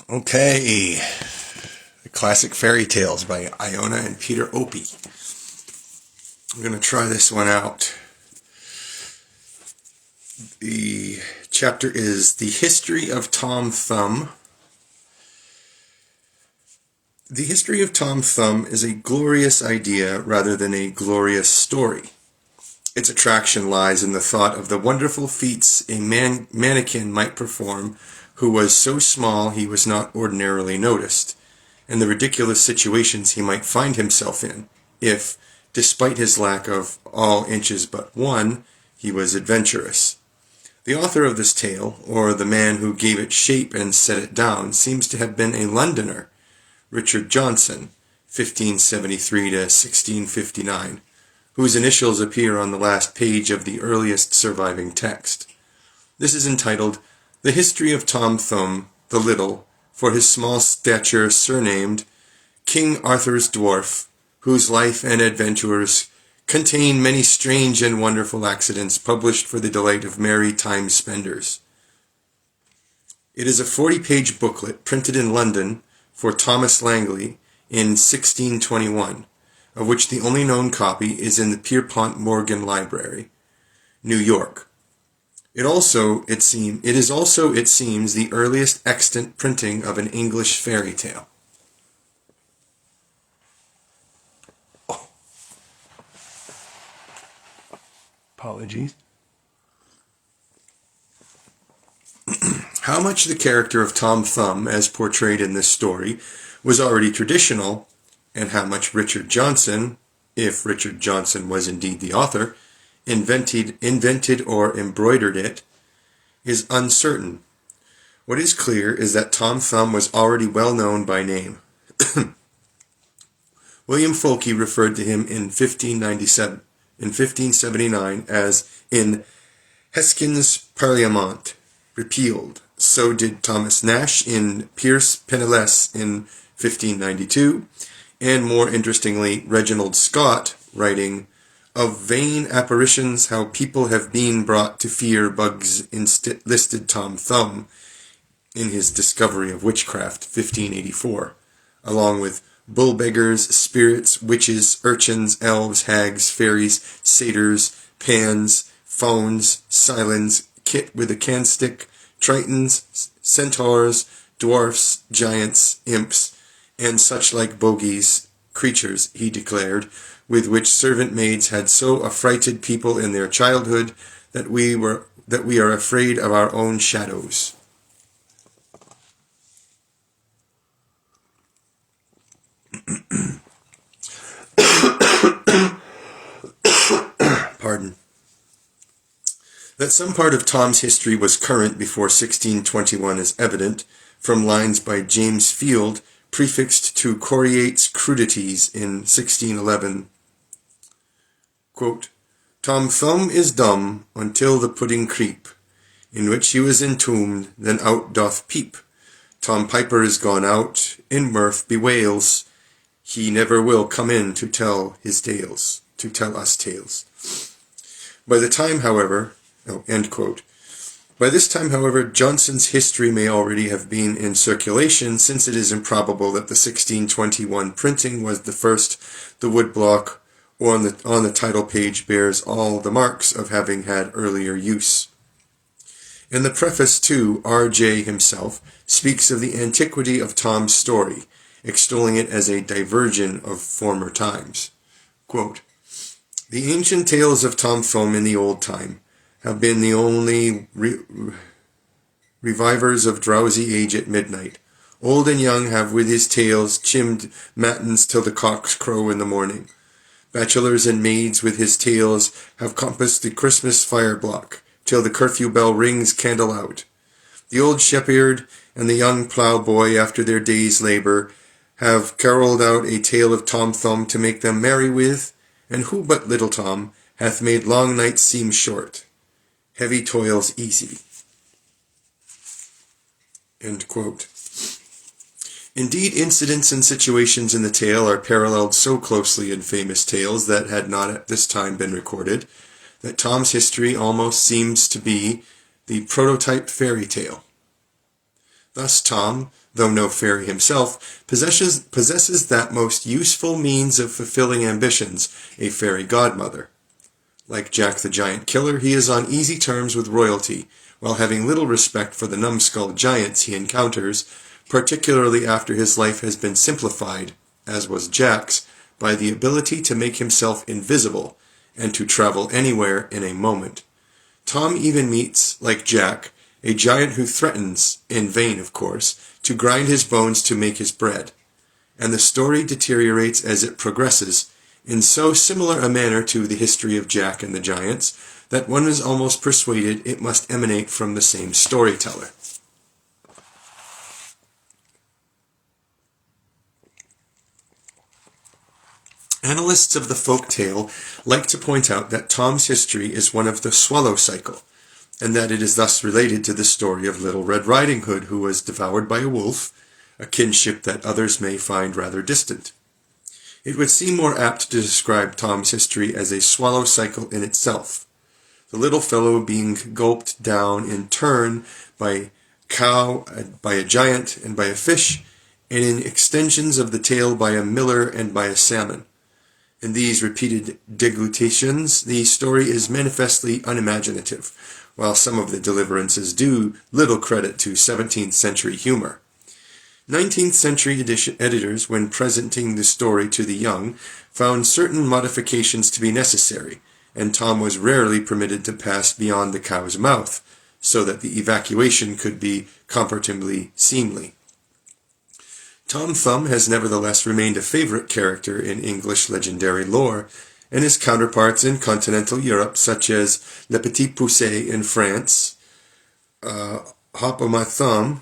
Okay, the classic fairy tales by Iona and Peter Opie. I'm going to try this one out. The chapter is The History of Tom Thumb. The history of Tom Thumb is a glorious idea rather than a glorious story. Its attraction lies in the thought of the wonderful feats a mannequin might perform who was so small he was not ordinarily noticed, and the ridiculous situations he might find himself in, if, despite his lack of all inches but one, he was adventurous. The author of this tale, or the man who gave it shape and set it down, seems to have been a Londoner, Richard Johnson, 1573 to 1659, whose initials appear on the last page of the earliest surviving text. This is entitled The History of Tom Thumb the Little, for his small stature surnamed King Arthur's Dwarf, whose life and adventures contain many strange and wonderful accidents published for the delight of merry time-spenders. It is a 40-page booklet printed in London for Thomas Langley in 1621, of which the only known copy is in the Pierpont Morgan Library, New York. It is also, it seems, the earliest extant printing of an English fairy tale. Oh. Apologies. How much the character of Tom Thumb, as portrayed in this story, was already traditional, and how much Richard Johnson, if Richard Johnson was indeed the author, invented or embroidered it, is uncertain. What is clear is that Tom Thumb was already well known by name. William Fulke referred to him in 1579 as in Heskin's Parliament, repealed. So did Thomas Nash in Pierce Penniless in 1592, and more interestingly, Reginald Scott, writing, "Of vain apparitions how people have been brought to fear bugs listed Tom Thumb in his Discovery of Witchcraft, 1584, along with bull-beggars, spirits, witches, urchins, elves, hags, fairies, satyrs, pans, fauns, silens, kit with a candlestick, tritons, centaurs, dwarfs, giants, imps, and such like bogies, creatures," he declared, "with which servant maids had so affrighted people in their childhood that we are afraid of our own shadows." Pardon. That some part of Tom's history was current before 1621 is evident from lines by James Field prefixed to Coriate's Crudities in 1611. Quote, "Tom Thumb is dumb until the pudding creep, in which he was entombed, then out doth peep. Tom Piper is gone out, in mirth bewails, he never will come in to tell his tales, to tell us tales." By the time, however, end quote. By this time, however, Johnson's history may already have been in circulation, since it is improbable that the 1621 printing was the first. The woodblock on the title page bears all the marks of having had earlier use. In the preface, too, R.J. himself speaks of the antiquity of Tom's story, extolling it as a diversion of former times. Quote, "The ancient tales of Tom Thumb in the old time have been the only revivers of drowsy age at midnight. Old and young have with his tales chimmed matins till the cocks crow in the morning. Bachelors and maids with his tales have compassed the Christmas fire-block, till the curfew bell rings candle out. The old shepherd and the young plough-boy, after their day's labour, have carolled out a tale of Tom Thumb to make them merry with, and who but little Tom hath made long nights seem short, heavy toils easy." End quote. Indeed, incidents and situations in the tale are paralleled so closely in famous tales that had not at this time been recorded, that Tom's history almost seems to be the prototype fairy tale. Thus Tom, though no fairy himself, possesses that most useful means of fulfilling ambitions, a fairy godmother. Like Jack the Giant Killer, he is on easy terms with royalty, while having little respect for the numbskull giants he encounters, particularly after his life has been simplified, as was Jack's, by the ability to make himself invisible, and to travel anywhere in a moment. Tom even meets, like Jack, a giant who threatens, in vain of course, to grind his bones to make his bread. And the story deteriorates as it progresses, in so similar a manner to the history of Jack and the Giants, that one is almost persuaded it must emanate from the same storyteller. Analysts of the folk tale like to point out that Tom's history is one of the swallow cycle, and that it is thus related to the story of Little Red Riding Hood, who was devoured by a wolf, a kinship that others may find rather distant. It would seem more apt to describe Tom's history as a swallow cycle in itself, the little fellow being gulped down in turn by a cow, by a giant, and by a fish, and in extensions of the tale by a miller and by a salmon. In these repeated deglutitions, the story is manifestly unimaginative, while some of the deliverances do little credit to 17th century humor. 19th century editors, when presenting the story to the young, found certain modifications to be necessary, and Tom was rarely permitted to pass beyond the cow's mouth, so that the evacuation could be comparatively seemly. Tom Thumbe has nevertheless remained a favorite character in English legendary lore, and his counterparts in continental Europe, such as Le Petit Poucet in France, Hop o' my Thumb,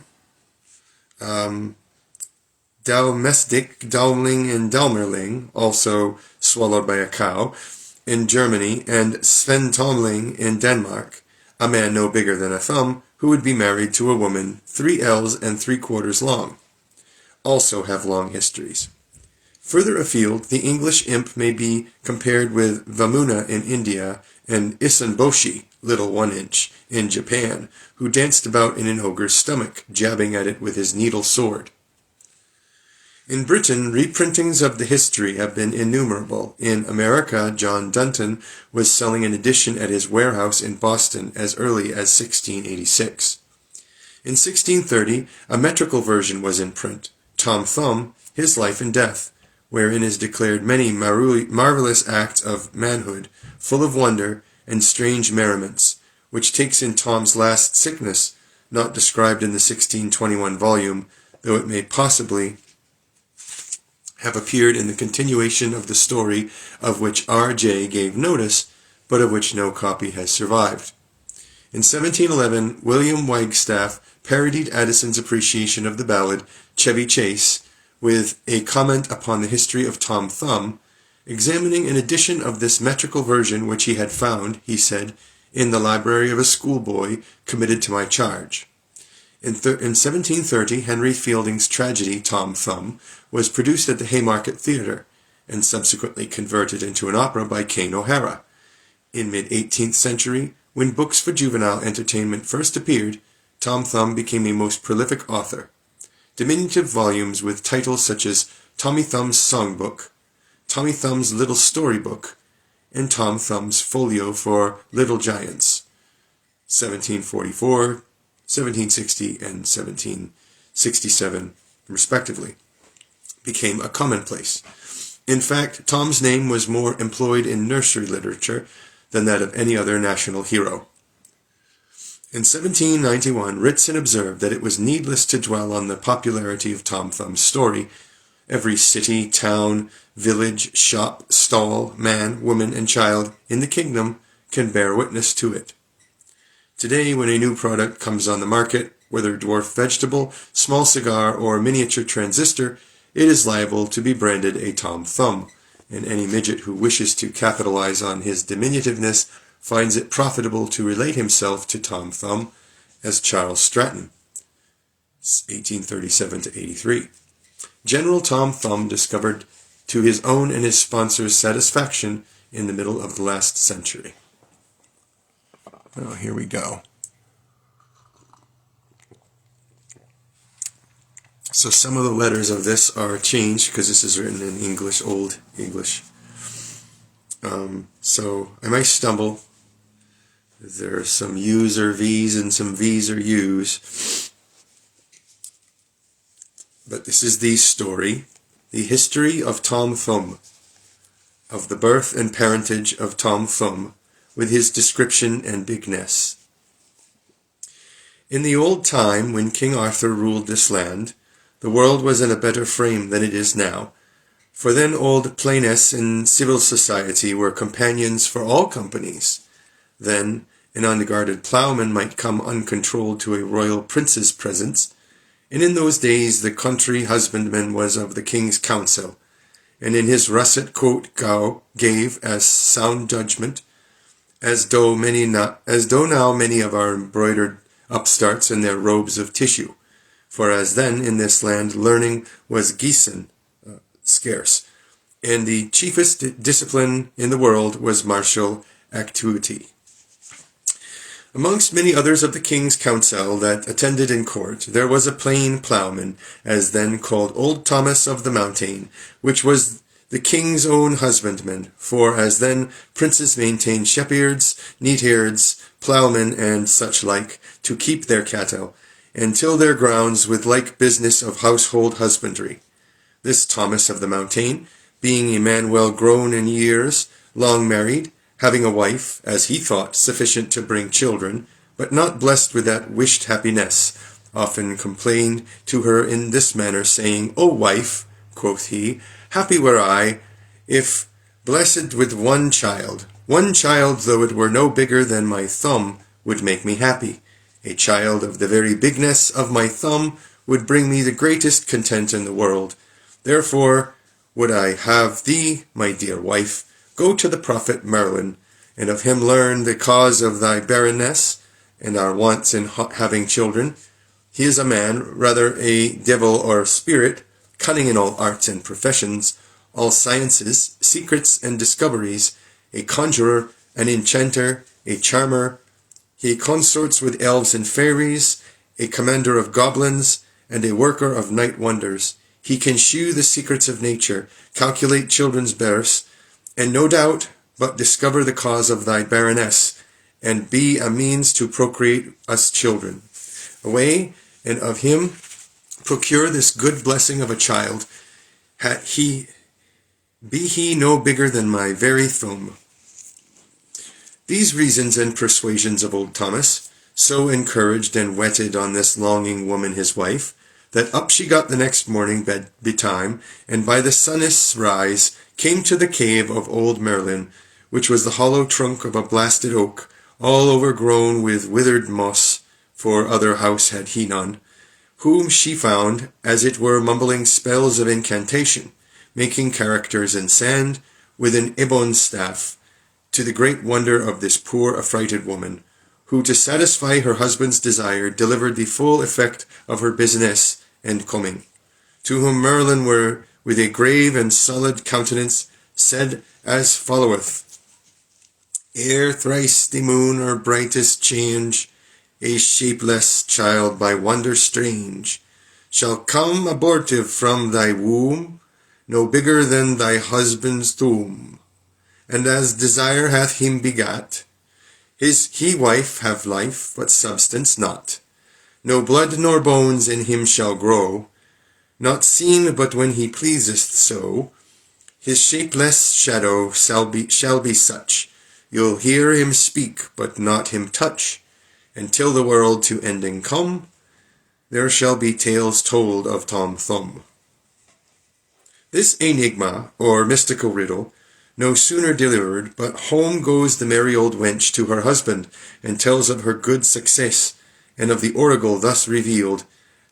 Domestic, Dowling, and Daumerling, also swallowed by a cow, in Germany, and Sven Tomling in Denmark, a man no bigger than a thumb, who would be married to a woman 3 ells and 3/4 long, also have long histories. Further afield, the English imp may be compared with Vamuna in India and Isanboshi, Little 1 Inch, in Japan, who danced about in an ogre's stomach, jabbing at it with his needle sword. In Britain, reprintings of the history have been innumerable. In America, John Dunton was selling an edition at his warehouse in Boston as early as 1686. In 1630, a metrical version was in print, Tom Thumbe, His Life and Death, wherein is declared many marvelous acts of manhood, full of wonder and strange merriments, which takes in Tom's last sickness, not described in the 1621 volume, though it may possibly have appeared in the continuation of the story of which R.J. gave notice, but of which no copy has survived. In 1711, William Wagstaff parodied Addison's appreciation of the ballad Chevy Chase with a comment upon the history of Tom Thumbe. Examining an edition of this metrical version which he had found, he said, in the library of a schoolboy committed to my charge. In 1730, Henry Fielding's tragedy, Tom Thumbe, was produced at the Haymarket Theatre, and subsequently converted into an opera by Kane O'Hara. In mid-18th century, when books for juvenile entertainment first appeared, Tom Thumbe became a most prolific author. Diminutive volumes with titles such as Tommy Thumb's Songbook, Tommy Thumb's Little Storybook, and Tom Thumb's Folio for Little Giants, 1744, 1760, and 1767, respectively, became a commonplace. In fact, Tom's name was more employed in nursery literature than that of any other national hero. In 1791, Ritson observed that it was needless to dwell on the popularity of Tom Thumb's story. Every city, town, village, shop, stall, man, woman, and child in the kingdom can bear witness to it. Today, when a new product comes on the market, whether dwarf vegetable, small cigar, or miniature transistor, it is liable to be branded a Tom Thumbe, and any midget who wishes to capitalize on his diminutiveness finds it profitable to relate himself to Tom Thumbe as Charles Stratton, 1837 to 83. General Tom Thumbe discovered to his own and his sponsors' satisfaction in the middle of the last century. Oh, here we go. So some of the letters of this are changed because this is written in English, Old English. So I might stumble. There are some U's or V's and some V's or U's. But this is the story, the history of Tom Thumbe, of the birth and parentage of Tom Thumbe, with his description and bigness. In the old time, when King Arthur ruled this land, the world was in a better frame than it is now, for then old plainness and civil society were companions for all companies. Then an unguarded ploughman might come uncontrolled to a royal prince's presence, and in those days the country husbandman was of the king's council, and in his russet coat gave as sound judgment, as though now many of our embroidered upstarts in their robes of tissue. For as then in this land learning was geesen, scarce, and the chiefest discipline in the world was martial activity. Amongst many others of the king's council that attended in court, there was a plain ploughman, as then called old Thomas of the Mountain, which was the king's own husbandman, for as then princes maintained shepherds, neathherds, ploughmen, and such like, to keep their cattle, and till their grounds with like business of household husbandry. This Thomas of the Mountain, being a man well grown in years, long married, having a wife, as he thought, sufficient to bring children, but not blessed with that wished happiness, often complained to her in this manner, saying, O wife, quoth he, happy were I, if blessed with one child, though it were no bigger than my thumb, would make me happy. A child of the very bigness of my thumb would bring me the greatest content in the world. Therefore would I have thee, my dear wife, go to the prophet Merlin, and of him learn the cause of thy barrenness, and our wants in having children. He is a man, rather a devil or spirit, cunning in all arts and professions, all sciences, secrets, and discoveries, a conjurer, an enchanter, a charmer. He consorts with elves and fairies, a commander of goblins, and a worker of night wonders. He can shew the secrets of nature, calculate children's births, and no doubt but discover the cause of thy barrenness, and be a means to procreate us children. Away, and of him procure this good blessing of a child, be he no bigger than my very thumb. These reasons and persuasions of old Thomas so encouraged and whetted on this longing woman his wife, that up she got the next morning betime, and by the sun's rise came to the cave of old Merlin, which was the hollow trunk of a blasted oak, all overgrown with withered moss, for other house had he none, whom she found, as it were, mumbling spells of incantation, making characters in sand with an ebon staff, to the great wonder of this poor affrighted woman, who to satisfy her husband's desire delivered the full effect of her business and coming, to whom Merlin were with a grave and solid countenance said as followeth, Ere thrice the moon or brightest change, a shapeless child by wonder strange shall come abortive from thy womb, no bigger than thy husband's thumb. And as desire hath him begat, he wife have life, but substance not. No blood nor bones in him shall grow, not seen but when he pleaseth so. His shapeless shadow shall be such, you'll hear him speak, but not him touch. And till the world to ending come, there shall be tales told of Tom Thumbe. This enigma, or mystical riddle, no sooner delivered, but home goes the merry old wench to her husband, and tells of her good success, and of the oracle thus revealed,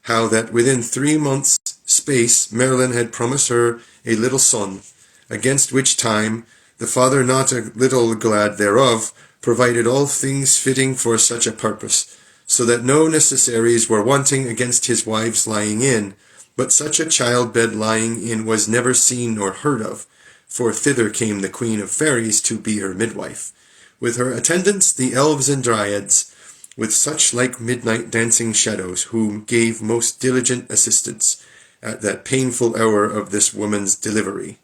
how that within 3 months' space Merlin had promised her a little son, against which time the father, not a little glad thereof, provided all things fitting for such a purpose, so that no necessaries were wanting against his wives lying in, but such a child-bed lying in was never seen nor heard of, for thither came the queen of fairies to be her midwife, with her attendants the elves and dryads, with such like midnight dancing shadows, whom gave most diligent assistance, at that painful hour of this woman's delivery.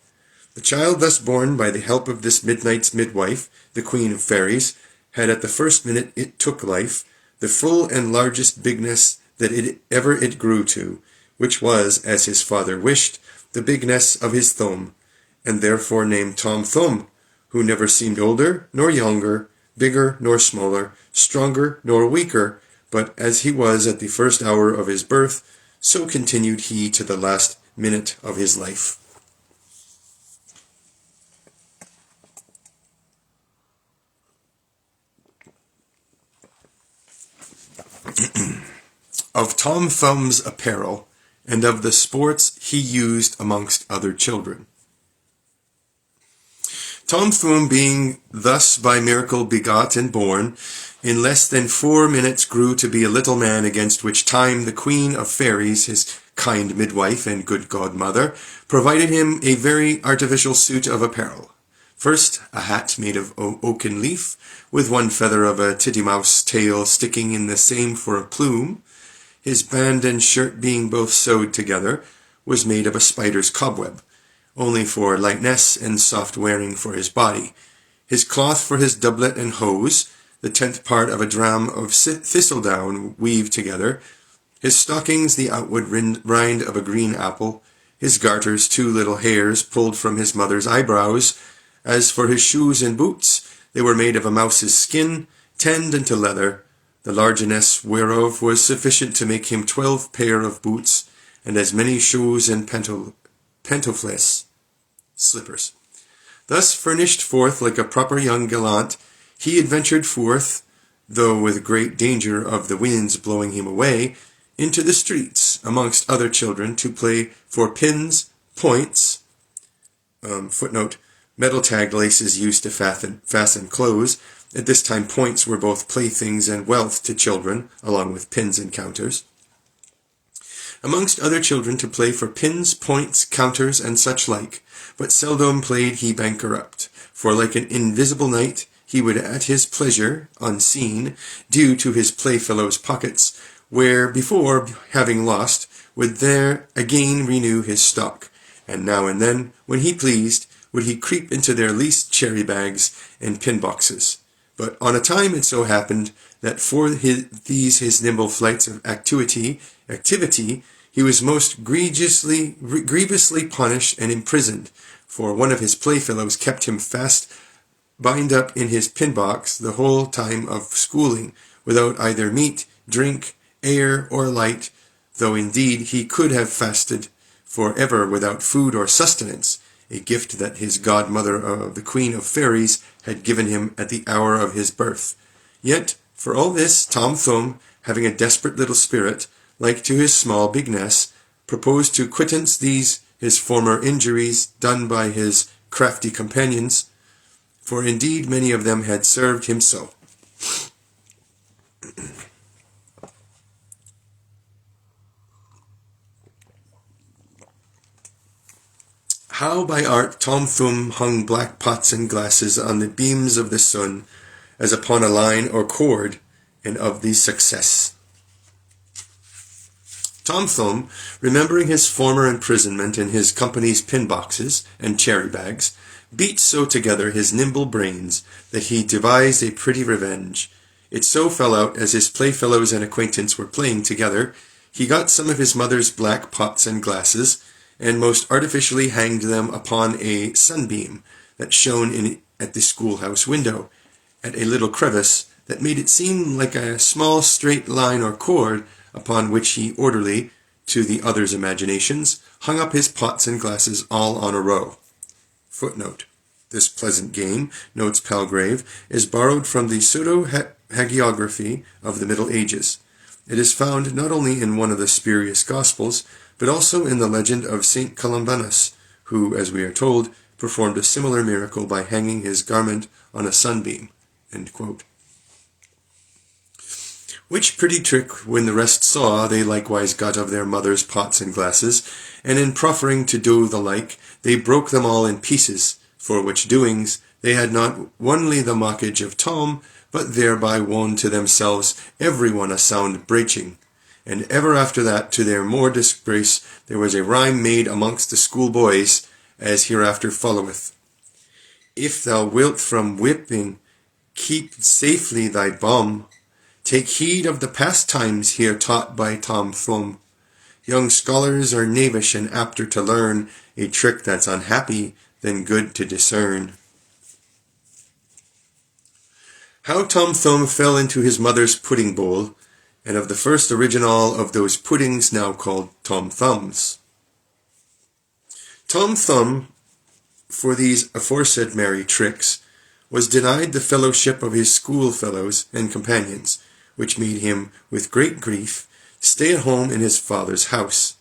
The child thus born by the help of this midnight's midwife, the Queen of Fairies, had at the first minute it took life, the full and largest bigness that it grew to, which was, as his father wished, the bigness of his thumb, and therefore named Tom Thumbe, who never seemed older nor younger, bigger nor smaller, stronger nor weaker, but as he was at the first hour of his birth, so continued he to the last minute of his life. Of Tom Thumbe's apparel, and of the sports he used amongst other children. Tom Thumbe, being thus by miracle begot and born, in less than 4 minutes grew to be a little man, against which time the Queen of Fairies, his kind midwife and good godmother, provided him a very artificial suit of apparel. First, a hat made of oaken leaf, with one feather of a tittymouse tail sticking in the same for a plume. His band and shirt, being both sewed together, was made of a spider's cobweb, only for lightness and soft wearing for his body. His cloth for his doublet and hose, the 10th part of a dram of thistledown weaved together. His stockings, the outward rind of a green apple. His garters, 2 little hairs pulled from his mother's eyebrows. As for his shoes and boots, they were made of a mouse's skin, tanned into leather, the largeness whereof was sufficient to make him 12 pair of boots, and as many shoes and pantoufles, slippers. Thus furnished forth like a proper young gallant, he adventured forth, though with great danger of the winds blowing him away, into the streets, amongst other children, to play for pins, points, footnote, metal-tagged laces used to fasten clothes. At this time points were both playthings and wealth to children, along with pins and counters. Amongst other children to play for pins, points, counters, and such like, but seldom played he bankrupt, for like an invisible knight, he would at his pleasure, unseen, due to his playfellow's pockets, where before, having lost, would there again renew his stock, and now and then, when he pleased, would he creep into their least cherry bags and pin boxes. But on a time it so happened that for these his nimble flights of activity, he was most grievously punished and imprisoned, for one of his playfellows kept him fast bind up in his pin box the whole time of schooling, without either meat, drink, air, or light, though indeed he could have fasted for ever without food or sustenance, a gift that his godmother, the Queen of Fairies, had given him at the hour of his birth. Yet, for all this, Tom Thumbe, having a desperate little spirit, like to his small bigness, proposed to quittance these his former injuries done by his crafty companions, for indeed many of them had served him so. How by art Tom Thumbe hung black pots and glasses on the beams of the sun, as upon a line or cord, and of the success. Tom Thumbe, remembering his former imprisonment in his company's pin boxes and cherry bags, beat so together his nimble brains that he devised a pretty revenge. It so fell out, as his playfellows and acquaintance were playing together, he got some of his mother's black pots and glasses, and most artificially hanged them upon a sunbeam that shone in at the schoolhouse window, at a little crevice that made it seem like a small straight line or cord, upon which he orderly, to the others' imaginations, hung up his pots and glasses all on a row. Footnote. This pleasant game, notes Palgrave, is borrowed from the pseudo-hagiography of the Middle Ages. It is found not only in one of the spurious Gospels, but also in the legend of St. Columbanus, who, as we are told, performed a similar miracle by hanging his garment on a sunbeam. End quote. Which pretty trick when the rest saw, they likewise got of their mother's pots and glasses, and in proffering to do the like, they broke them all in pieces, for which doings they had not only the mockage of Tom, but thereby won to themselves every one a sound breaching. and ever after that, to their more disgrace, there was a rhyme made amongst the schoolboys, as hereafter followeth. If thou wilt from whipping keep safely thy bum, take heed of the pastimes here taught by Tom Thumbe. Young scholars are knavish and apter to learn a trick that's unhappy than good to discern. How Tom Thumbe fell into his mother's pudding bowl, and of the first original of those puddings now called Tom Thumbs. Tom Thumbe, for these aforesaid merry tricks, was denied the fellowship of his schoolfellows and companions, which made him, with great grief, stay at home in his father's house,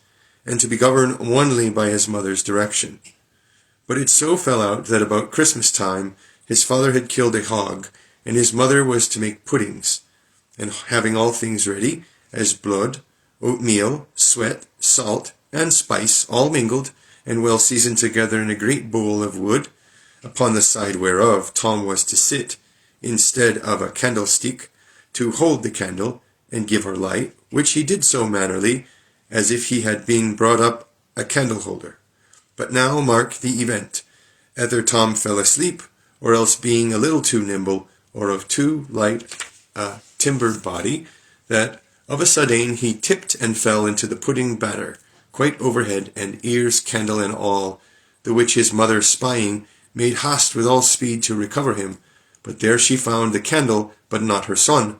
and to be governed only by his mother's direction. But it so fell out that about Christmas time his father had killed a hog, and his mother was to make puddings, and having all things ready, as blood, oatmeal, sweat, salt, and spice, all mingled, and well seasoned together in a great bowl of wood, upon the side whereof Tom was to sit, instead of a candlestick, to hold the candle, and give her light, which he did so mannerly, as if he had been brought up a candle-holder. But now mark the event. Either Tom fell asleep, or else being a little too nimble, or of too light a timbered body, that of a sudden he tipped and fell into the pudding batter, quite overhead, and ears, candle, and all, the which his mother spying, made haste with all speed to recover him, but there she found the candle, but not her son,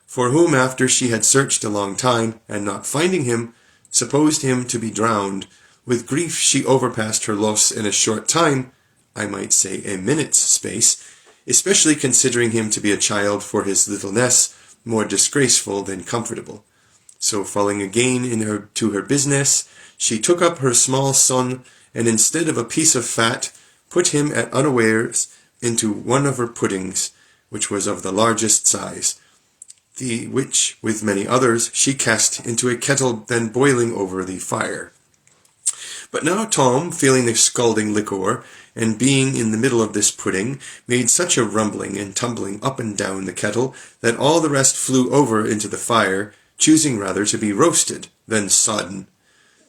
for whom after she had searched a long time, and not finding him, supposed him to be drowned. With grief she overpassed her loss in a short time, I might say a minute's space, especially considering him to be a child for his littleness, more disgraceful than comfortable. So falling again to her business, she took up her small son, and instead of a piece of fat, put him at unawares into one of her puddings, which was of the largest size, the which, with many others, she cast into a kettle then boiling over the fire. But now Tom, feeling the scalding liquor, and being in the middle of this pudding, made such a rumbling and tumbling up and down the kettle, that all the rest flew over into the fire, choosing rather to be roasted than sodden.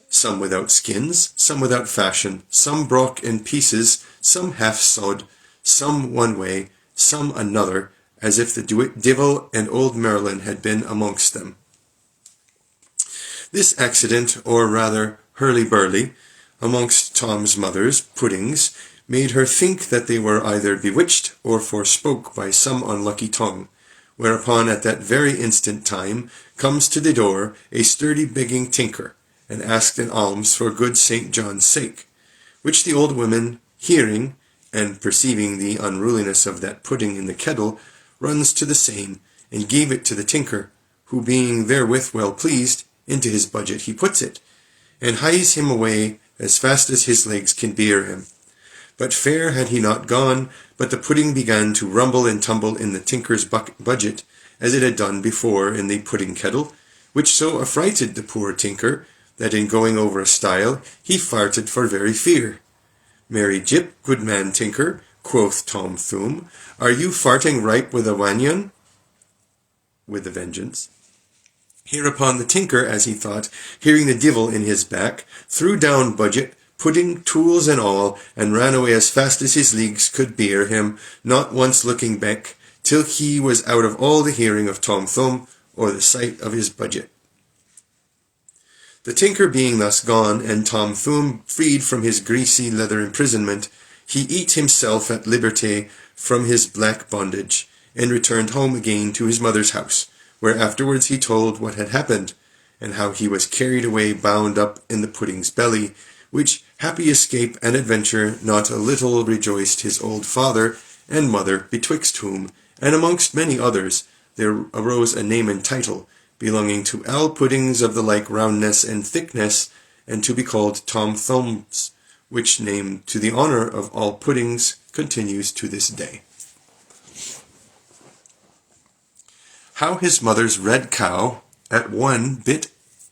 Some without skins, some without fashion, some broke in pieces, some half sod, some one way, some another, as if the divil and old Merlin had been amongst them. This accident, or rather hurly-burly, amongst Tom's mother's puddings, made her think that they were either bewitched or forspoke by some unlucky tongue, whereupon at that very instant time comes to the door a sturdy begging tinker, and asked an alms for good St. John's sake, which the old woman, hearing, and perceiving the unruliness of that pudding in the kettle, runs to the same, and gave it to the tinker, who being therewith well pleased, into his budget he puts it, and hies him away as fast as his legs can bear him. But fair had he not gone, but the pudding began to rumble and tumble in the tinker's budget, as it had done before in the pudding kettle, which so affrighted the poor tinker, that in going over a stile, he farted for very fear. "Mary Jip, good man tinker," quoth Tom Thumbe, "are you farting ripe with a wanyon?" With a vengeance. Hereupon the tinker, as he thought, hearing the divil in his back, threw down budget, pudding, tools, and all, and ran away as fast as his legs could bear him, not once looking back, till he was out of all the hearing of Tom Thumbe, or the sight of his budget. The tinker being thus gone, and Tom Thumbe freed from his greasy leather imprisonment, he eat himself at liberty from his black bondage, and returned home again to his mother's house, where afterwards he told what had happened, and how he was carried away bound up in the pudding's belly, which happy escape and adventure not a little rejoiced his old father and mother, betwixt whom, and amongst many others, there arose a name and title, belonging to all puddings of the like roundness and thickness, and to be called Tom Thumbes, which name, to the honour of all puddings, continues to this day. How his mother's red cow at one bit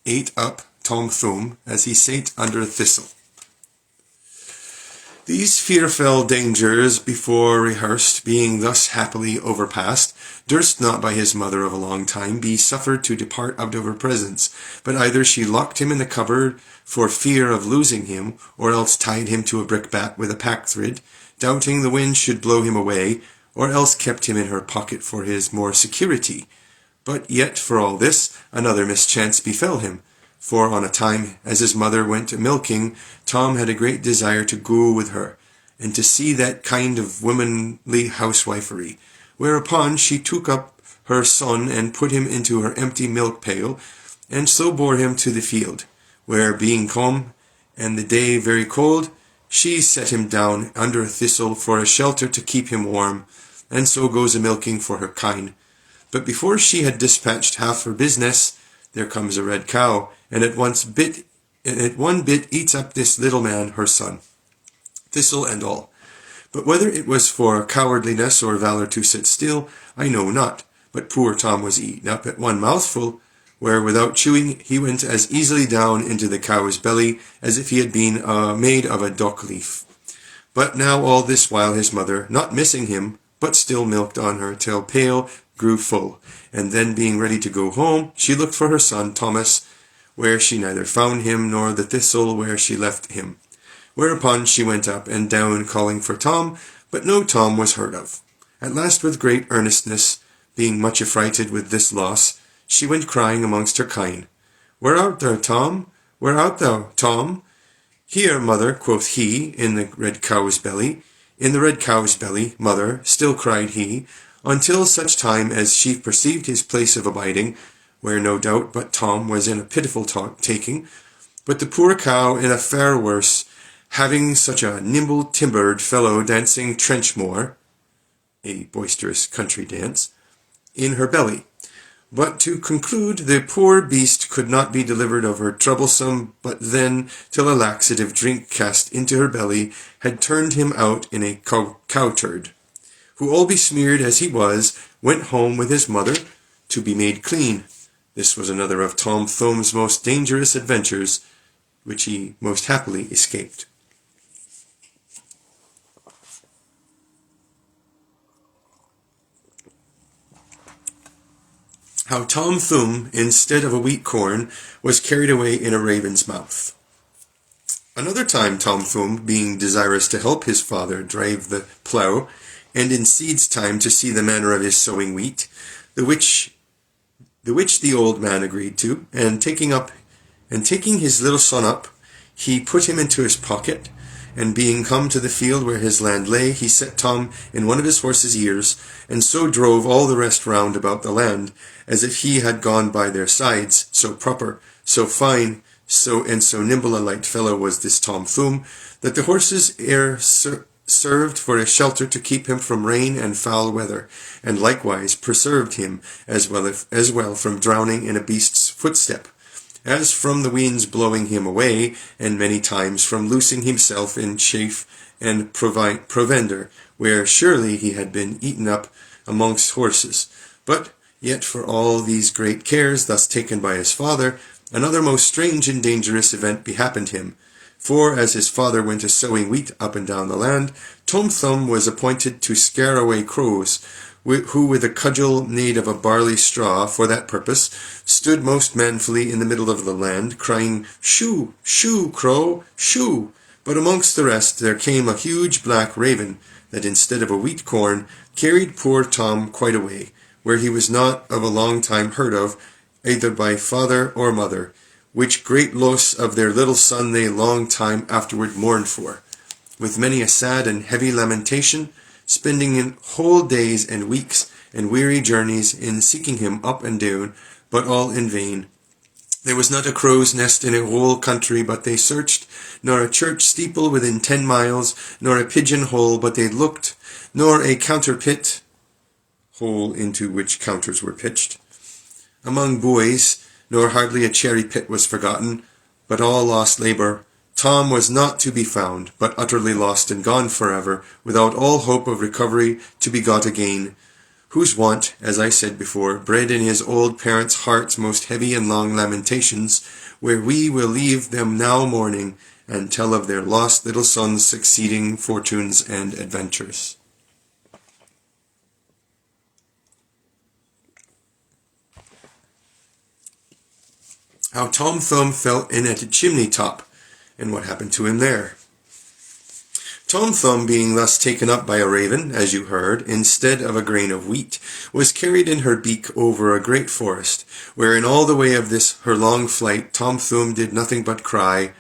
ate up Tom Thumbe as he sate under a thistle. These fearful dangers, before rehearsed, being thus happily overpast, durst not by his mother of a long time be suffered to depart out of her presence, but either she locked him in the cupboard for fear of losing him, or else tied him to a brickbat with a pack-thrid, doubting the wind should blow him away, or else kept him in her pocket for his more security. But yet, for all this, another mischance befell him. For on a time, as his mother went a-milking, Tom had a great desire to go with her, and to see that kind of womanly housewifery. Whereupon she took up her son and put him into her empty milk-pail, and so bore him to the field, where being come, and the day very cold, she set him down under a thistle for a shelter to keep him warm, and so goes a-milking for her kine. But before she had dispatched half her business, there comes a red cow, and at one bit eats up this little man, her son, thistle and all. But whether it was for cowardliness or valour to sit still, I know not. But poor Tom was eaten up at one mouthful, where without chewing he went as easily down into the cow's belly as if he had been made of a dock leaf. But now all this while his mother, not missing him, but still milked on her till pail grew full, and then being ready to go home, she looked for her son Thomas, where she neither found him nor the thistle where she left him. Whereupon she went up and down calling for Tom, but no Tom was heard of. At last with great earnestness, being much affrighted with this loss, she went crying amongst her kine, Where art thou, Tom? Where art thou, Tom? Here, mother, quoth he, in the red cow's belly. In the red cow's belly, mother, still cried he, until such time as she perceived his place of abiding, where no doubt but Tom was in a pitiful taking, but the poor cow in a far worse, having such a nimble timbered fellow dancing trenchmore, a boisterous country dance, in her belly. But to conclude, the poor beast could not be delivered of her troublesome, but then, till a laxative drink cast into her belly had turned him out in a cow-turd, who, all besmeared as he was, went home with his mother to be made clean. This was another of Tom Thumbe's most dangerous adventures, which he most happily escaped. How Tom Thumbe, instead of a wheat corn, was carried away in a raven's mouth. Another time Tom Thumbe, being desirous to help his father drive the plough, and in seed's time to see the manner of his sowing wheat, the which the old man agreed to, and taking his little son up, he put him into his pocket, and being come to the field where his land lay, he set Tom in one of his horse's ears, and so drove all the rest round about the land, as if he had gone by their sides, so proper, so fine, so nimble a light fellow was this Tom Thumbe, that the horses served for a shelter to keep him from rain and foul weather, and likewise preserved him as well from drowning in a beast's footstep, as from the winds blowing him away, and many times from loosing himself in chaff and provender, where surely he had been eaten up amongst horses. But yet for all these great cares thus taken by his father, another most strange and dangerous event behappened him. For as his father went a-sowing wheat up and down the land, Tom Thumbe was appointed to scare away crows, who with a cudgel made of a barley straw for that purpose, stood most manfully in the middle of the land, crying, Shoo, shoo, crow, shoo. But amongst the rest there came a huge black raven, that instead of a wheat corn, carried poor Tom quite away, where he was not of a long time heard of, either by father or mother, which great loss of their little son they long time afterward mourned for, with many a sad and heavy lamentation, spending in whole days and weeks and weary journeys in seeking him up and down, but all in vain. There was not a crow's nest in a whole country but they searched, nor a church steeple within 10 miles, nor a pigeon hole but they looked, nor a counterpit, hole into which counters were pitched, among boys, nor hardly a cherry pit was forgotten, but all lost labour. Tom was not to be found, but utterly lost and gone forever, without all hope of recovery to be got again, whose want, as I said before, bred in his old parents' hearts most heavy and long lamentations, where we will leave them now mourning, and tell of their lost little son's succeeding fortunes and adventures. How Tom Thumb fell in at a chimney top, and what happened to him there. Tom Thumb, being thus taken up by a raven, as you heard, instead of a grain of wheat, was carried in her beak over a great forest, where in all the way of this her long flight Tom Thumb did nothing but cry,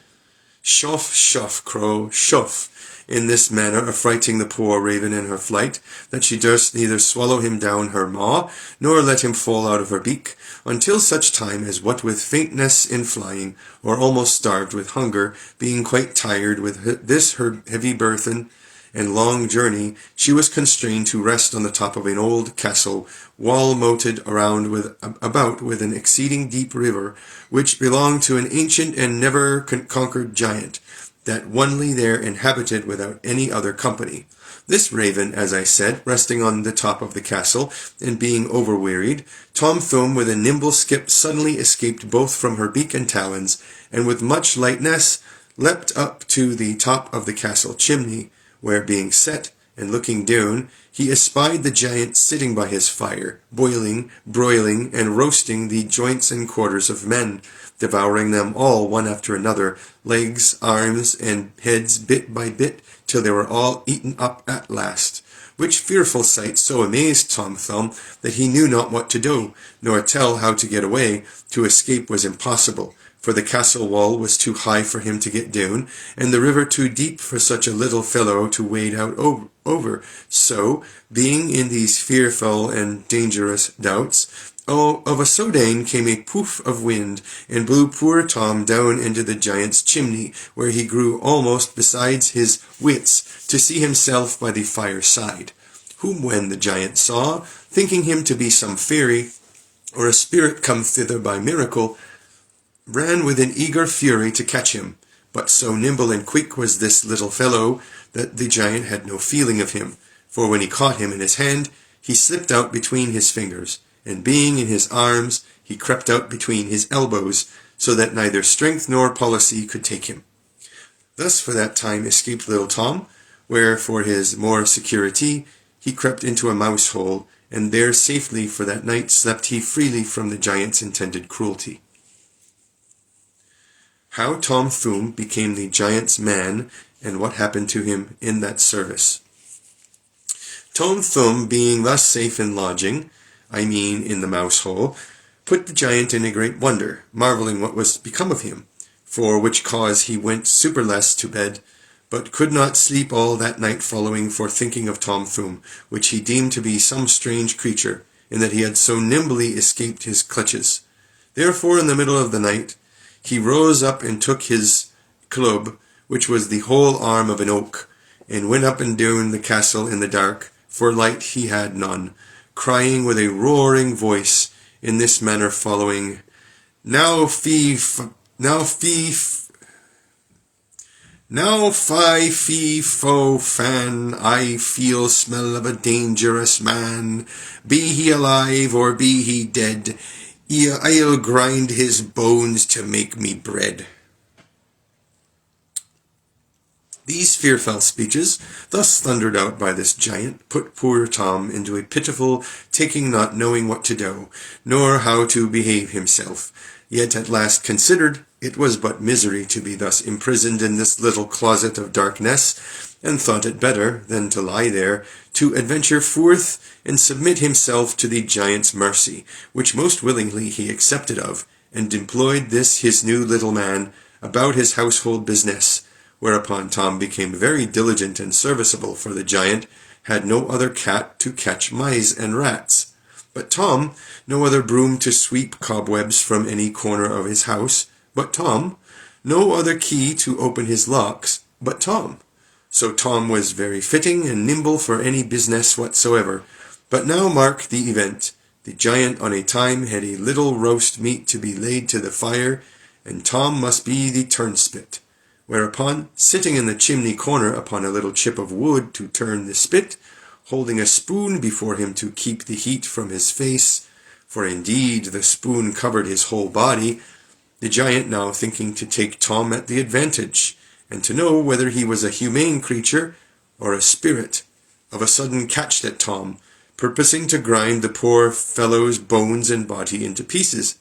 "Shuff, shuff, crow, shuff," in this manner affrighting the poor raven in her flight, that she durst neither swallow him down her maw, nor let him fall out of her beak, until such time as what with faintness in flying, or almost starved with hunger, being quite tired with this her heavy burthen and long journey, she was constrained to rest on the top of an old castle, wall-moated about with an exceeding deep river, which belonged to an ancient and never conquered giant, that onely there inhabited without any other company. This raven, as I said, resting on the top of the castle, and being overwearied, Tom Thumb with a nimble skip suddenly escaped both from her beak and talons, and with much lightness leapt up to the top of the castle chimney, where being set, and looking down, he espied the giant sitting by his fire, boiling, broiling, and roasting the joints and quarters of men, devouring them all one after another, legs, arms, and heads bit by bit, till they were all eaten up at last. Which fearful sight so amazed Tom Thumb that he knew not what to do, nor tell how to get away. To escape was impossible, for the castle wall was too high for him to get down, and the river too deep for such a little fellow to wade out over. So, being in these fearful and dangerous doubts, of a sudden came a poof of wind, and blew poor Tom down into the giant's chimney, where he grew almost besides his wits to see himself by the fireside, whom when the giant saw, thinking him to be some fairy, or a spirit come thither by miracle, ran with an eager fury to catch him. But so nimble and quick was this little fellow, that the giant had no feeling of him, for when he caught him in his hand, he slipped out between his fingers, and being in his arms, he crept out between his elbows, so that neither strength nor policy could take him. Thus for that time escaped little Tom, where for his more security he crept into a mouse hole, and there safely for that night slept he freely from the giant's intended cruelty. How Tom Thumb became the giant's man, and what happened to him in that service. Tom Thumb, being thus safe in lodging, in the mouse hole, put the giant in a great wonder, marvelling what was become of him, for which cause he went superless to bed, but could not sleep all that night following for thinking of Tom Thumb, which he deemed to be some strange creature, in that he had so nimbly escaped his clutches. Therefore in the middle of the night he rose up and took his club, which was the whole arm of an oak, and went up and down the castle in the dark, for light he had none, crying with a roaring voice in this manner following, Now fie fo fan, I feel smell of a dangerous man. Be he alive or be he dead, I'll grind his bones to make me bread. These fearful speeches, thus thundered out by this giant, put poor Tom into a pitiful taking, not knowing what to do, nor how to behave himself. Yet at last considered, it was but misery to be thus imprisoned in this little closet of darkness, and thought it better, than to lie there, to adventure forth and submit himself to the giant's mercy, which most willingly he accepted of, and employed this his new little man about his household business, whereupon Tom became very diligent and serviceable, for the giant had no other cat to catch mice and rats. But Tom, no other broom to sweep cobwebs from any corner of his house, but Tom, no other key to open his locks, but Tom. So Tom was very fitting and nimble for any business whatsoever. But now mark the event. The giant on a time had a little roast meat to be laid to the fire, and Tom must be the turnspit. Whereupon, sitting in the chimney corner upon a little chip of wood to turn the spit, holding a spoon before him to keep the heat from his face, for indeed the spoon covered his whole body, the giant now thinking to take Tom at the advantage, and to know whether he was a humane creature or a spirit, of a sudden catched at Tom, purposing to grind the poor fellow's bones and body into pieces.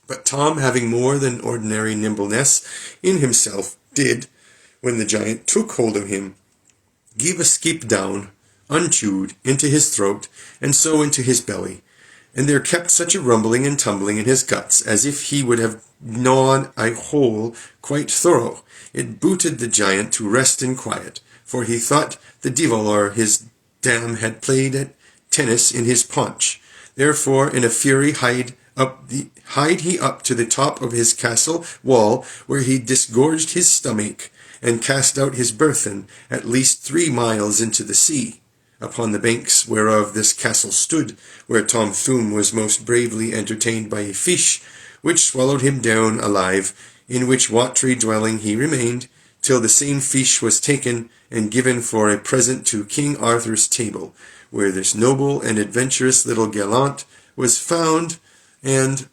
But Tom, having more than ordinary nimbleness in himself, did, when the giant took hold of him, give a skip down, unchewed, into his throat, and so into his belly. And there kept such a rumbling and tumbling in his guts, as if he would have gnawed a hole quite thorough. It booted the giant to rest in quiet, for he thought the devil or his dam had played at tennis in his paunch. Therefore, in a fury, hied he up to the top of his castle wall, where he disgorged his stomach, and cast out his burthen at least 3 miles into the sea, upon the banks whereof this castle stood, where Tom Thumbe was most bravely entertained by a fish, which swallowed him down alive, in which watery dwelling he remained, till the same fish was taken and given for a present to King Arthur's table, where this noble and adventurous little gallant was found, and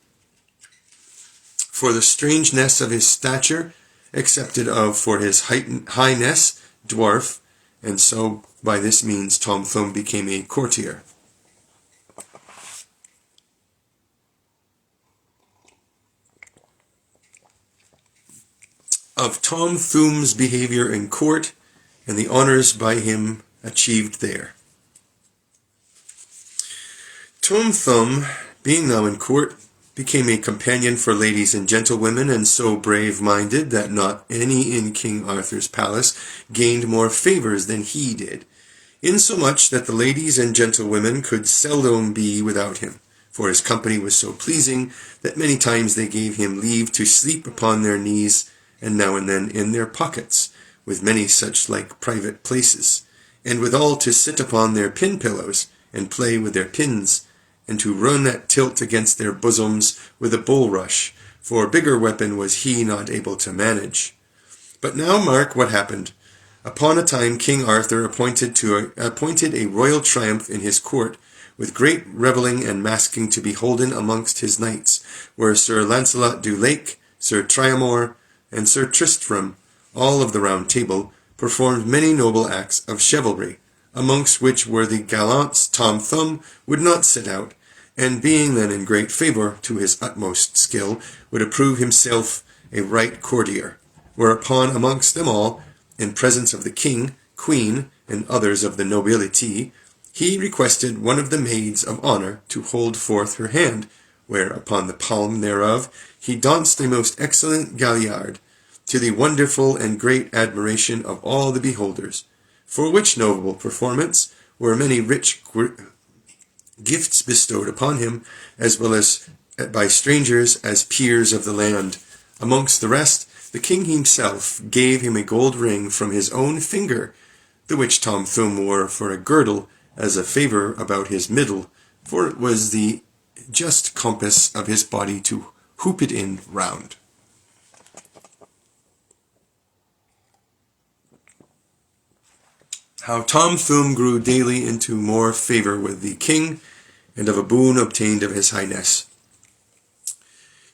for the strangeness of his stature, accepted of for his highness, dwarf, and so by this means Tom Thumbe became a courtier. Of Tom Thumbe's behavior in court, and the honours by him achieved there. Tom Thumbe, being now in court, became a companion for ladies and gentlewomen, and so brave-minded that not any in King Arthur's palace gained more favours than he did, insomuch that the ladies and gentlewomen could seldom be without him, for his company was so pleasing that many times they gave him leave to sleep upon their knees, and now and then in their pockets, with many such like private places, and withal to sit upon their pin-pillows, and play with their pins, and to run at tilt against their bosoms with a bulrush, for bigger weapon was he not able to manage. But now mark what happened. Upon a time King Arthur appointed a royal triumph in his court, with great revelling and masking to be holden amongst his knights, where Sir Launcelot du Lake, Sir Triamore, and Sir Tristram, all of the Round Table, performed many noble acts of chivalry, amongst which were the gallants Tom Thumbe would not sit out, and being then in great favour to his utmost skill, would approve himself a right courtier. Whereupon amongst them all, in presence of the king, queen, and others of the nobility, he requested one of the maids of honour to hold forth her hand, where upon the palm thereof he danced a most excellent galliard, to the wonderful and great admiration of all the beholders, for which noble performance were many rich gifts bestowed upon him, as well as by strangers as peers of the land. Amongst the rest, the king himself gave him a gold ring from his own finger, the which Tom Thumbe wore for a girdle as a favour about his middle, for it was the just compass of his body to hoop it in round. How Tom Thumbe grew daily into more favour with the king, and of a boon obtained of his highness.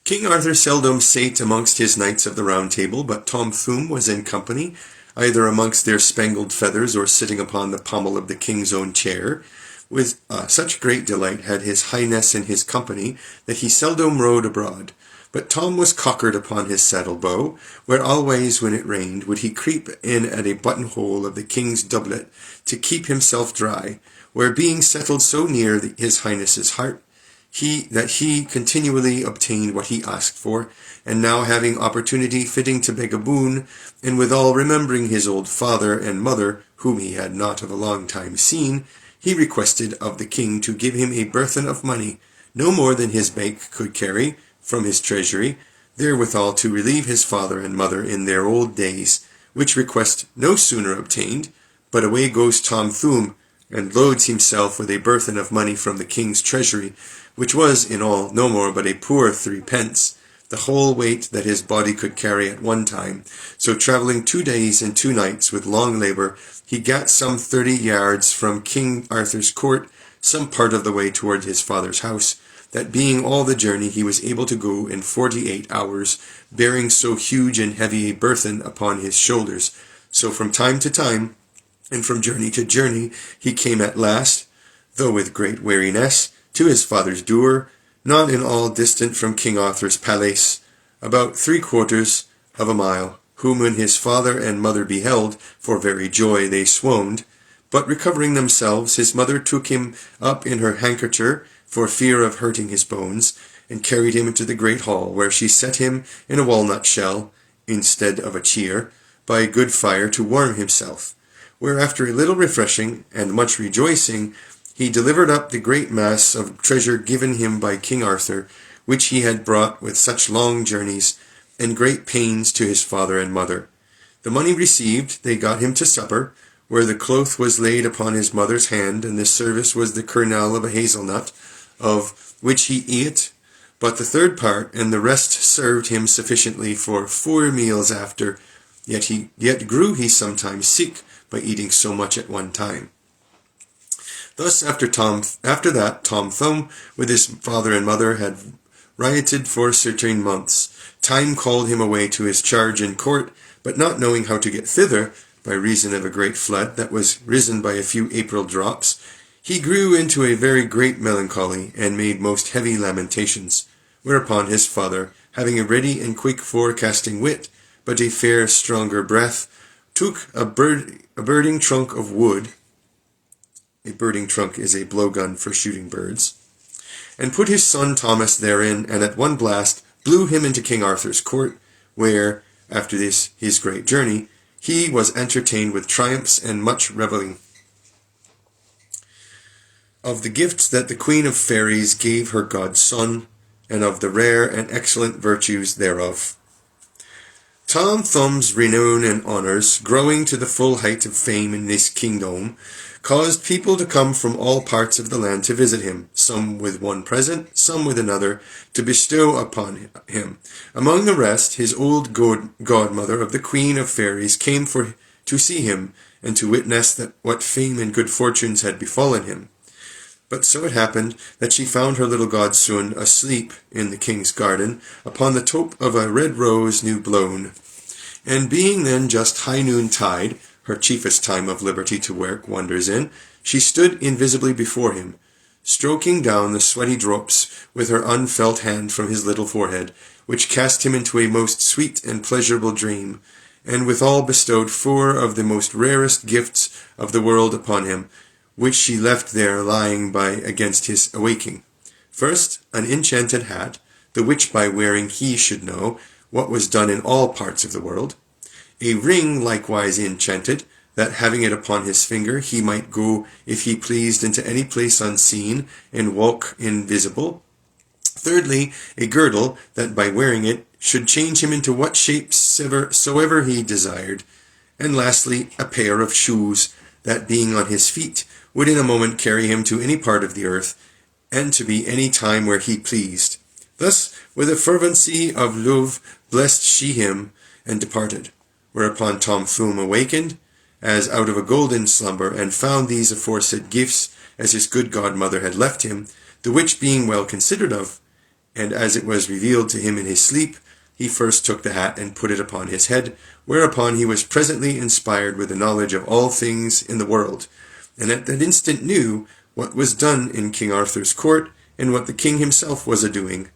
King Arthur seldom sate amongst his knights of the Round Table, but Tom Thumbe was in company, either amongst their spangled feathers or sitting upon the pommel of the king's own chair. With such great delight had his highness in his company that he seldom rode abroad. But Tom was cockered upon his saddle-bow, where always when it rained would he creep in at a buttonhole of the king's doublet to keep himself dry, where being settled so near his highness's heart, he continually obtained what he asked for, and now having opportunity fitting to beg a boon, and withal remembering his old father and mother, whom he had not of a long time seen, he requested of the king to give him a burthen of money, no more than his bank could carry, from his treasury, therewithal to relieve his father and mother in their old days, which request no sooner obtained, but away goes Tom Thumbe, and loads himself with a burthen of money from the king's treasury, which was in all no more but a poor 3 pence, the whole weight that his body could carry at one time. So travelling 2 days and 2 nights with long labour, he got some 30 yards from King Arthur's court, some part of the way toward his father's house, that being all the journey he was able to go in 48 hours, bearing so huge and heavy a burthen upon his shoulders. So from time to time, and from journey to journey, he came at last, though with great weariness, to his father's door, not in all distant from King Arthur's palace, about 3/4 of a mile, whom when his father and mother beheld, for very joy they swooned. But recovering themselves, his mother took him up in her handkercher, for fear of hurting his bones, and carried him into the great hall, where she set him in a walnut shell, instead of a cheer, by a good fire to warm himself, where after a little refreshing, and much rejoicing, he delivered up the great mass of treasure given him by King Arthur, which he had brought with such long journeys, and great pains to his father and mother. The money received, they got him to supper, where the cloth was laid upon his mother's hand, and the service was the kernel of a hazelnut, of which he ate but the third part, and the rest served him sufficiently for 4 meals after, yet grew he sometimes sick by eating so much at one time. Thus after that Tom Thumb with his father and mother had rioted for certain months. Time called him away to his charge in court, but not knowing how to get thither, by reason of a great flood that was risen by a few April drops, he grew into a very great melancholy, and made most heavy lamentations. Whereupon his father, having a ready and quick forecasting wit, but a fair stronger breath, took a birding trunk of wood, a birding trunk is a blowgun for shooting birds, and put his son Thomas therein, and at one blast blew him into King Arthur's court, where, after this his great journey, he was entertained with triumphs and much revelling, of the gifts that the Queen of Fairies gave her godson, and of the rare and excellent virtues thereof. Tom Thumb's renown and honours, growing to the full height of fame in this kingdom, caused people to come from all parts of the land to visit him, some with one present, some with another, to bestow upon him. Among the rest, his old godmother of the Queen of Fairies came to see him, and to witness that what fame and good fortunes had befallen him. But so it happened that she found her little godson asleep in the king's garden, upon the top of a red rose new blown. And being then just high noontide, her chiefest time of liberty to work wonders in, she stood invisibly before him, stroking down the sweaty drops with her unfelt hand from his little forehead, which cast him into a most sweet and pleasurable dream, and withal bestowed 4 of the most rarest gifts of the world upon him, which she left there lying by against his awaking. First, an enchanted hat, the which by wearing he should know what was done in all parts of the world. A ring likewise enchanted, that having it upon his finger, he might go, if he pleased, into any place unseen, and walk invisible. Thirdly, a girdle, that by wearing it should change him into what shape soever he desired. And lastly, a pair of shoes, that being on his feet, would in a moment carry him to any part of the earth, and to be any time where he pleased. Thus, with a fervency of love, blessed she him, and departed. Whereupon Tom Thumb awakened, as out of a golden slumber, and found these aforesaid gifts, as his good godmother had left him, the which being well considered of, and as it was revealed to him in his sleep, he first took the hat and put it upon his head, whereupon he was presently inspired with the knowledge of all things in the world, and at that instant knew what was done in King Arthur's court, and what the king himself was a-doing.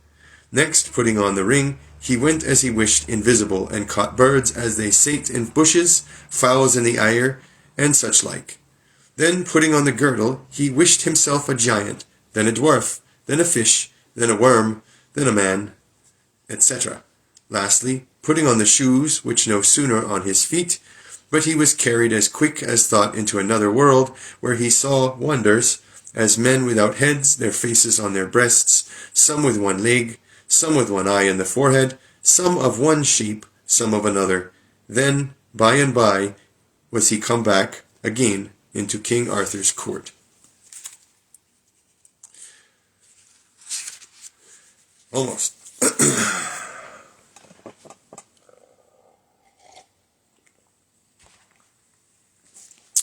Next, putting on the ring, he went as he wished invisible, and caught birds as they sate in bushes, fowls in the air, and such like. Then, putting on the girdle, he wished himself a giant, then a dwarf, then a fish, then a worm, then a man, etc. Lastly, putting on the shoes, which no sooner on his feet, but he was carried as quick as thought into another world, where he saw wonders, as men without heads, their faces on their breasts, some with one leg, some with one eye in the forehead, some of one shape, some of another. Then, by and by, was he come back again into King Arthur's court. Almost.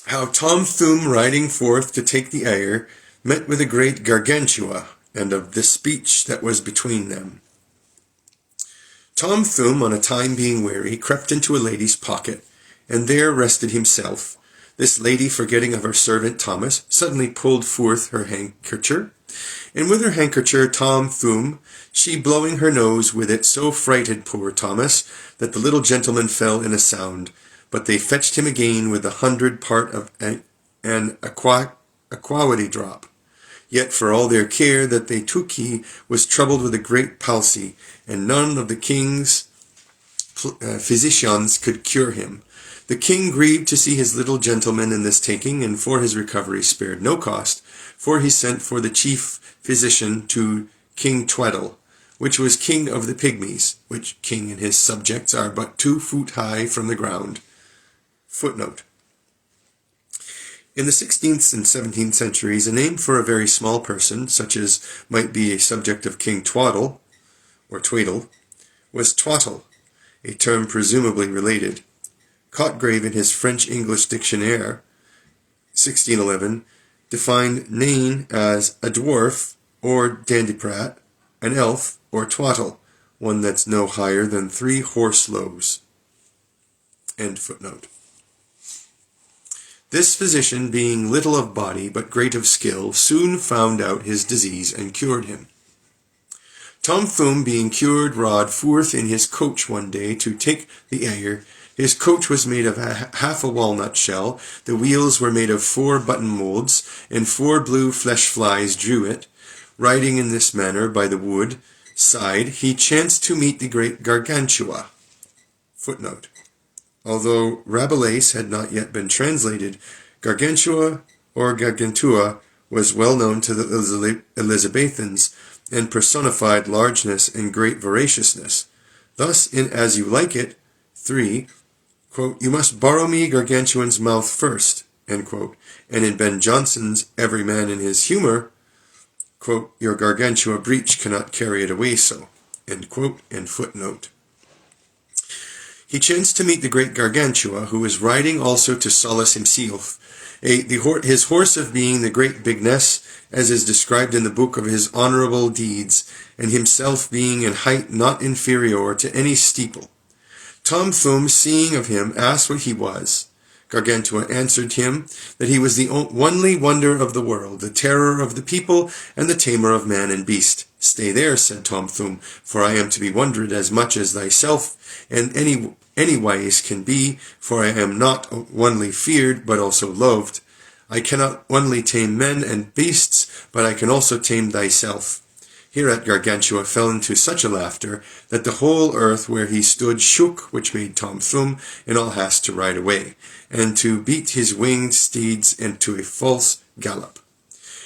How Tom Thumb, riding forth to take the air, met with a great gargantua, and of the speech that was between them. Tom Thumbe, on a time being weary, crept into a lady's pocket, and there rested himself. This lady, forgetting of her servant Thomas, suddenly pulled forth her handkercher, and with her handkercher Tom Thumbe, she blowing her nose with it, so frighted poor Thomas, that the little gentleman fell in a sound. But they fetched him again with 100 part of an aquavity drop. Yet for all their care that they took, he was troubled with a great palsy, and none of the king's physicians could cure him. The king grieved to see his little gentleman in this taking, and for his recovery spared no cost, for he sent for the chief physician to King Tweddle, which was king of the pygmies, which king and his subjects are but 2 foot high from the ground. Footnote. In the 16th and 17th centuries, a name for a very small person, such as might be a subject of King Twaddle, or Tweedle, was twattle, a term presumably related. Cotgrave in his French-English Dictionnaire, 1611, defined nain as a dwarf, or dandiprat, an elf, or twattle, one that's no higher than 3 horse loaves. End footnote. This physician, being little of body but great of skill, soon found out his disease and cured him. Tom Thumbe, being cured, rode forth in his coach one day to take the air. His coach was made of half a walnut shell, the wheels were made of 4 button molds, and 4 blue flesh flies drew it. Riding in this manner by the wood side, he chanced to meet the great Gargantua. Footnote. Although Rabelais had not yet been translated, Gargantua or Gargantua was well known to the Elizabethans, and personified largeness and great voraciousness. Thus, in As You Like It, 3, quote, "You must borrow me Gargantuan's mouth first," end quote, and in Ben Jonson's Every Man in His Humour, quote, "Your Gargantua breech cannot carry it away so," end quote, and footnote. He chanced to meet the great Gargantua, who was riding also to solace himself, his horse of being the great Bigness, as is described in the book of his honourable deeds, and himself being in height not inferior to any steeple. Tom Thumbe, seeing of him, asked what he was. Gargantua answered him that he was the only wonder of the world, the terror of the people, and the tamer of man and beast. "Stay there," said Tom Thumbe, "for I am to be wondered as much as thyself, and anywise can be, for I am not only feared, but also loved. I cannot only tame men and beasts, but I can also tame thyself." Hereat Gargantua fell into such a laughter that the whole earth where he stood shook, which made Tom Thumbe in all haste to ride away, and to beat his winged steeds into a false gallop.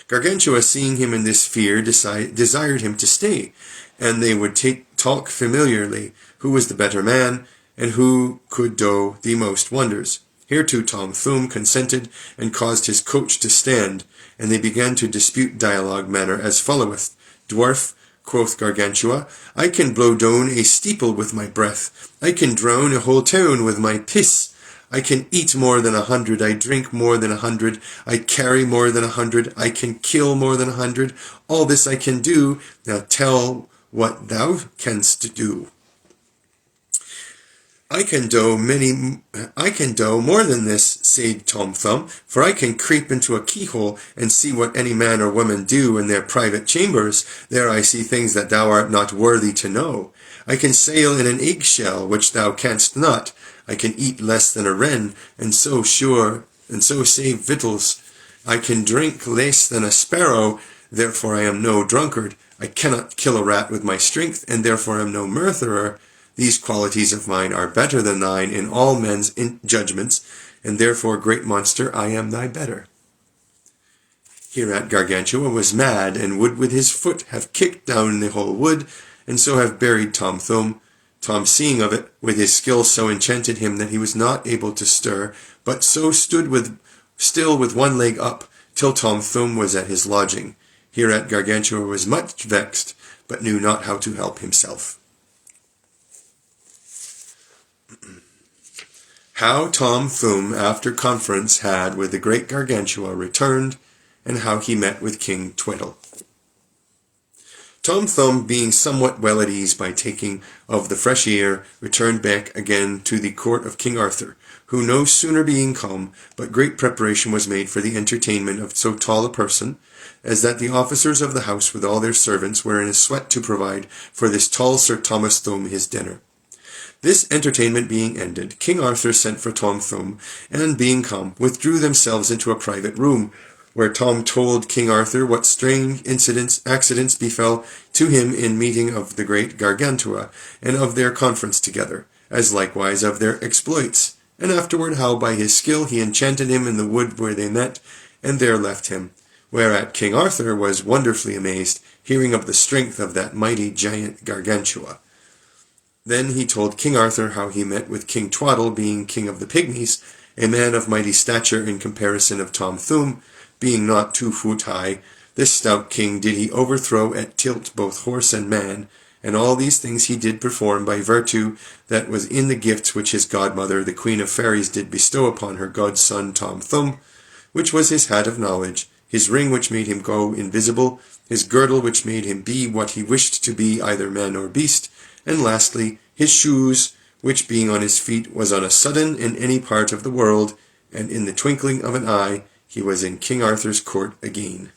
Gargantua, seeing him in this fear, desired him to stay, and they would talk familiarly, who was the better man, and who could do the most wonders. Hereto Tom Thumbe consented, and caused his coach to stand, and they began to dispute dialogue manner as followeth. "Dwarf," quoth Gargantua, "I can blow down a steeple with my breath. I can drown a whole town with my piss. I can eat more than 100. I drink more than 100. I carry more than 100. I can kill more than 100. All this I can do. Now tell what thou canst do." I can do more than this," said Tom Thumbe, "for I can creep into a keyhole and see what any man or woman do in their private chambers. There I see things that thou art not worthy to know. I can sail in an eggshell, which thou canst not. I can eat less than a wren, and so save victuals. I can drink less than a sparrow, therefore I am no drunkard. I cannot kill a rat with my strength, and therefore am no murderer. These qualities of mine are better than thine in all men's judgments, and therefore, great monster, I am thy better." Hereat Gargantua was mad, and would with his foot have kicked down the whole wood, and so have buried Tom Thumbe. Tom, seeing of it, with his skill so enchanted him that he was not able to stir, but so stood still with one leg up, till Tom Thumbe was at his lodging. Hereat Gargantua was much vexed, but knew not how to help himself. How Tom Thumbe, after conference had with the great Gargantua, returned, and how he met with King Tweddle. Tom Thumb, being somewhat well at ease by taking of the fresh air, returned back again to the court of King Arthur, who no sooner being come, but great preparation was made for the entertainment of so tall a person, as that the officers of the house with all their servants were in a sweat to provide for this tall Sir Thomas Thumb his dinner. This entertainment being ended, King Arthur sent for Tom Thumb, and being come, withdrew themselves into a private room, where Tom told King Arthur what strange accidents befell to him in meeting of the great Gargantua, and of their conference together, as likewise of their exploits, and afterward how by his skill he enchanted him in the wood where they met, and there left him. Whereat King Arthur was wonderfully amazed, hearing of the strength of that mighty giant Gargantua. Then he told King Arthur how he met with King Twaddle, being king of the Pygmies, a man of mighty stature in comparison of Tom Thumb, being not 2 foot high. This stout king did he overthrow at tilt both horse and man, and all these things he did perform by virtue that was in the gifts which his godmother, the Queen of Fairies, did bestow upon her godson Tom Thumb, which was his hat of knowledge, his ring which made him go invisible, his girdle which made him be what he wished to be, either man or beast, and lastly, his shoes, which being on his feet was on a sudden in any part of the world, and in the twinkling of an eye he was in King Arthur's court again.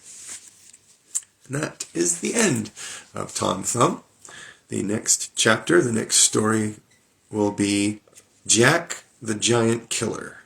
And that is the end of Tom Thumb. The next chapter, the next story, will be Jack the Giant Killer.